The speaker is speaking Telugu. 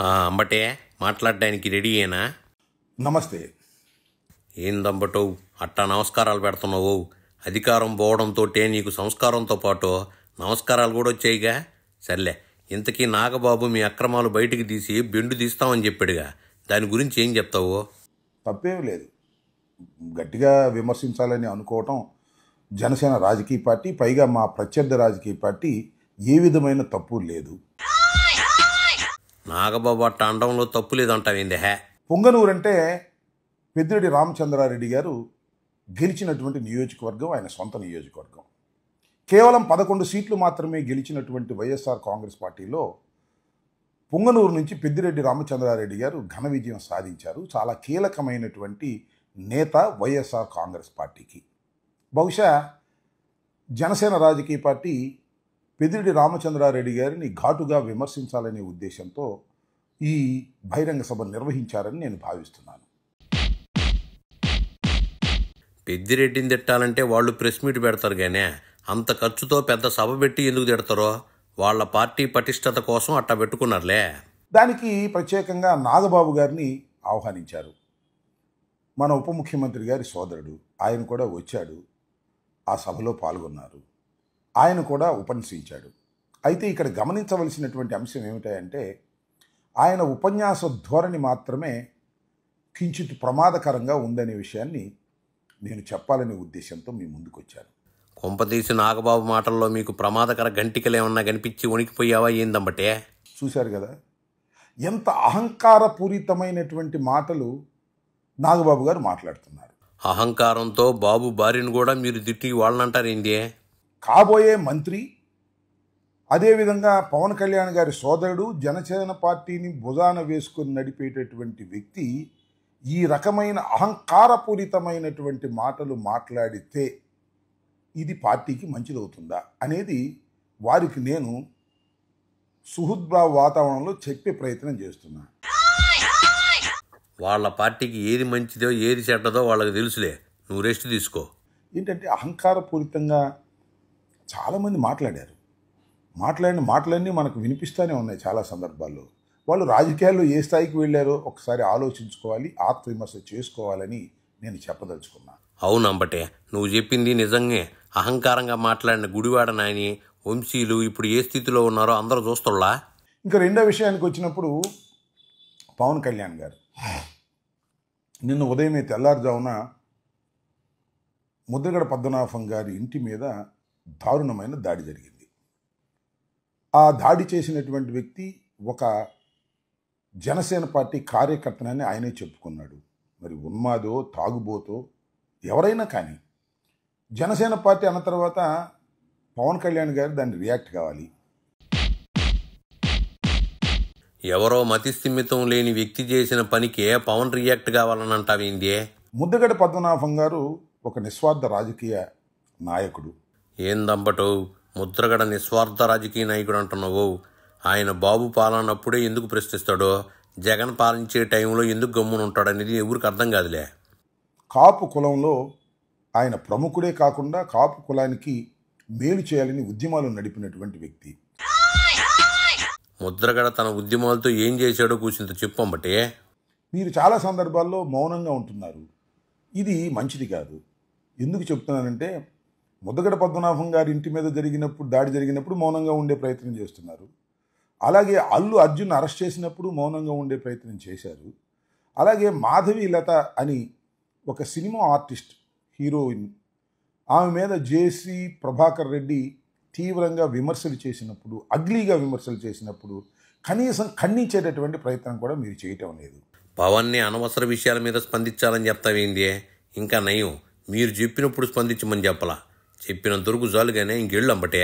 అంబటే మాట్లాడడానికి రెడీ అయినా? నమస్తే. ఏందంబటో అట్టా నమస్కారాలు పెడుతున్నావు? అధికారం పోవడంతో నీకు సంస్కారంతో పాటు నమస్కారాలు కూడా వచ్చాయిగా. సర్లే, ఇంతకీ నాగబాబు మీ అక్రమాలు బయటికి తీసి బెండు తీస్తామని చెప్పాడుగా, దాని గురించి ఏం చెప్తావు? తప్పేం లేదు. గట్టిగా విమర్శించాలని అనుకోవటం జనసేన రాజకీయ పార్టీ, పైగా మా ప్రత్యర్థి రాజకీయ పార్టీ ఏ విధమైన తప్పు లేదు. నాగబాబు అట్ట అండంలో తప్పు లేదంటావేంది? పొంగనూరు అంటే పెద్దిరెడ్డి రామచంద్రారెడ్డి గారు గెలిచినటువంటి నియోజకవర్గం, ఆయన సొంత నియోజకవర్గం. కేవలం 11 సీట్లు మాత్రమే గెలిచినటువంటి వైఎస్ఆర్ కాంగ్రెస్ పార్టీలో పొంగనూరు నుంచి పెద్దిరెడ్డి రామచంద్రారెడ్డి గారు ఘన విజయం సాధించారు. చాలా కీలకమైనటువంటి నేత వైఎస్ఆర్ కాంగ్రెస్ పార్టీకి. బహుశా జనసేన రాజకీయ పార్టీ పెద్దిరెడ్డి రామచంద్రారెడ్డి గారిని ఘాటుగా విమర్శించాలనే ఉద్దేశంతో ఈ బహిరంగ సభ నిర్వహించారని నేను భావిస్తున్నాను. పెద్దిరెడ్డిని తిట్టాలంటే వాళ్ళు ప్రెస్ మీట్ పెడతారు కానీ అంత ఖర్చుతో పెద్ద సభ పెట్టి ఎందుకు తిడతారో? వాళ్ళ పార్టీ పటిష్టత కోసం అట్టా పెట్టుకున్నారులే. దానికి ప్రత్యేకంగా నాగబాబు గారిని ఆహ్వానించారు. మన ఉప ముఖ్యమంత్రి గారి సోదరుడు, ఆయన కూడా వచ్చాడు, ఆ సభలో పాల్గొన్నారు. ఆయన కూడా ఉపన్యసించాడు. అయితే ఇక్కడ గమనించవలసినటువంటి అంశం ఏమిటంటే, ఆయన ఉపన్యాస ధోరణి మాత్రమే కించిత్ ప్రమాదకరంగా ఉందనే విషయాన్ని నేను చెప్పాలనే ఉద్దేశంతో మీ ముందుకు వచ్చాను. కొంపదీసి నాగబాబు మాటల్లో మీకు ప్రమాదకర గంటికలేమన్నా కనిపించి వణికిపోయావా ఏందంబటే? చూశారు కదా, ఎంత అహంకారపూరితమైనటువంటి మాటలు నాగబాబు గారు మాట్లాడుతున్నారు. అహంకారంతో బాబు భార్యను కూడా మీరు తిట్టి వాళ్ళనంటారేంది? కాబోయే మంత్రి, అదేవిధంగా పవన్ కళ్యాణ్ గారి సోదరుడు, జనసేన పార్టీని భుజాన వేసుకొని నడిపేటటువంటి వ్యక్తి ఈ రకమైన అహంకారపూరితమైనటువంటి మాటలు మాట్లాడితే ఇది పార్టీకి మంచిదవుతుందా అనేది వారికి నేను సుహృద్భావ వాతావరణంలో చెప్పే ప్రయత్నం చేస్తున్నాను. వాళ్ళ పార్టీకి ఏది మంచిదో ఏది చెడ్డదో వాళ్ళకి తెలుసులే, నువ్వు రెస్ట్ తీసుకో. ఏంటంటే అహంకారపూరితంగా చాలామంది మాట్లాడారు. మాట్లాడిన మాటలన్నీ మనకు వినిపిస్తూనే ఉన్నాయి. చాలా సందర్భాల్లో వాళ్ళు రాజకీయాల్లో ఏ స్థాయికి వెళ్ళారో ఒకసారి ఆలోచించుకోవాలి, ఆత్మవిమర్శ చేసుకోవాలని నేను చెప్పదలుచుకున్నాను. అవునంబటే, నువ్వు చెప్పింది నిజంగా. అహంకారంగా మాట్లాడిన గుడివాడ నాని, వంశీలు ఇప్పుడు ఏ స్థితిలో ఉన్నారో అందరూ చూస్తున్నా. ఇంకా రెండో విషయానికి వచ్చినప్పుడు, పవన్ కళ్యాణ్ గారు నిన్న ఉదయమే తెల్లారుజామున ముద్రగడ పద్మనాభం గారి ఇంటి మీద దారుణమైన దాడి జరిగింది. ఆ దాడి చేసినటువంటి వ్యక్తి ఒక జనసేన పార్టీ కార్యకర్తనని ఆయనే చెప్పుకున్నాడు. మరి ఉన్మాదో, తాగుబోతో ఎవరైనా కానీ జనసేన పార్టీ అన్న తర్వాత పవన్ కళ్యాణ్ గారు దాన్ని రియాక్ట్ కావాలి. ఎవరో మతిస్థిమితం లేని వ్యక్తి చేసిన పనికి పవన్ రియాక్ట్ కావాలని అంటావేంది? ముద్రగడ పద్మనాభం గారు ఒక నిస్వార్థ రాజకీయ నాయకుడు. ఏందంబటో ముద్రగడ నిస్వార్థ రాజకీయ నాయకుడు అంటున్నావు? ఆయన బాబు పాలనప్పుడే ఎందుకు ప్రశ్నిస్తాడో, జగన్ పాలించే టైంలో ఎందుకు గమ్మున ఉంటాడనేది ఎవరికి అర్థం కాదులే. కాపు కులంలో ఆయన ప్రముఖుడే కాకుండా కాపు కులానికి మేలు చేయాలని ఉద్యమాలు నడిపినటువంటి వ్యక్తి. ముద్రగడ తన ఉద్యమాలతో ఏం చేశాడో కూర్చుంత చెప్పంబటే. మీరు చాలా సందర్భాల్లో మౌనంగా ఉంటున్నారు. ఇది మంచిది కాదు. ఎందుకు చెప్తున్నానంటే, ముద్రగడ పద్మనాభం గారి ఇంటి మీద దాడి జరిగినప్పుడు మౌనంగా ఉండే ప్రయత్నం చేస్తున్నారు. అలాగే అల్లు అర్జున్ అరెస్ట్ చేసినప్పుడు మౌనంగా ఉండే ప్రయత్నం చేశారు. అలాగే మాధవి లత అని ఒక సినిమా ఆర్టిస్ట్, హీరోయిన్, ఆమె మీద జేసీ ప్రభాకర్ రెడ్డి తీవ్రంగా విమర్శలు చేసినప్పుడు, అగ్లీగా విమర్శలు చేసినప్పుడు కనీసం ఖండించేటటువంటి ప్రయత్నం కూడా మీరు చేయటం లేదు. పవన్ని అనవసర విషయాల మీద స్పందించాలని చెప్తావేంది? ఇంకా నయం, మీరు చెప్పినప్పుడు స్పందించమని చెప్పలా. చెప్పినంతవరకు చాలుగానే ఇంకెళ్ళు అంబటే.